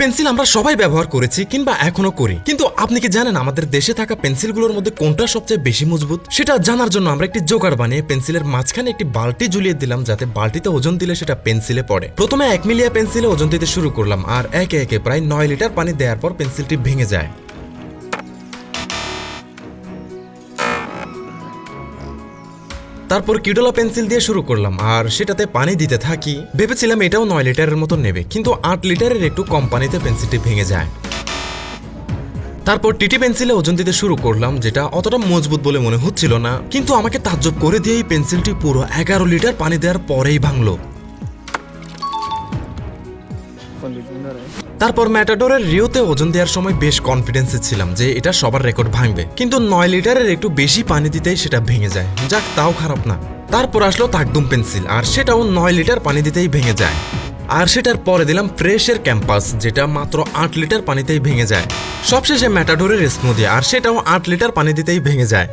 Pencil আমরা সবাই ব্যবহার করেছি কিংবা এখনো করি, কিন্তু আপনি কি জানেন আমাদের দেশে থাকা পেন্সিলগুলোর মধ্যে কোনটা সবচেয়ে বেশি মজবুত? সেটা জানার জন্য আমরা একটি জোগাড় বানিয়ে পেন্সিলের মাঝখানে একটি বালতি ঝুলিয়ে দিলাম, যাতে বালতিতে ওজন দিলে সেটা পেন্সিলে পড়ে। প্রথমে 1 মিলিয়া পেন্সিলে ওজন দিতে শুরু করলাম, আর একে একে প্রায় 9 লিটার পানি দেওয়ার পর পেন্সিলটি ভেঙে যায়। তারপর কিউডোলা পেন্সিল দিয়ে শুরু করলাম, আর সেটাতে পানি দিতে থাকি। ভেবেছিলাম এটাও 9 লিটারের মতো নেবে, কিন্তু 8 লিটারের একটু কম পানিতে পেন্সিলটি ভেঙে যায়। তারপর টিটি পেন্সিলে ওজন দিতে শুরু করলাম, যেটা অতটা মজবুত বলে মনে হচ্ছিল না, কিন্তু আমাকে তাজ্জব করে দিয়েই পেন্সিলটি পুরো 11 লিটার পানি দেওয়ার পরেই ভাঙলো। তারপর ম্যাটাডোরের রিওতে ওজন দেওয়ার সময় বেশ কনফিডেন্সে ছিলাম যে এটা সবার রেকর্ড ভাঙবে, কিন্তু 9 লিটারের একটু বেশি পানি দিতেই সেটা ভেঙে যায়। যাক, তাও খারাপ না। তারপর আসলো তাকদুম পেন্সিল, আর সেটাও 9 লিটার পানি দিতেই ভেঙে যায়। আর সেটার পরে দিলাম ফ্রেশের ক্যাম্পাস, যেটা মাত্র 8 লিটার পানিতেই ভেঙে যায়। সবশেষে ম্যাটাডোরের স্মুদি, আর সেটাও 8 লিটার পানি দিতেই ভেঙে যায়।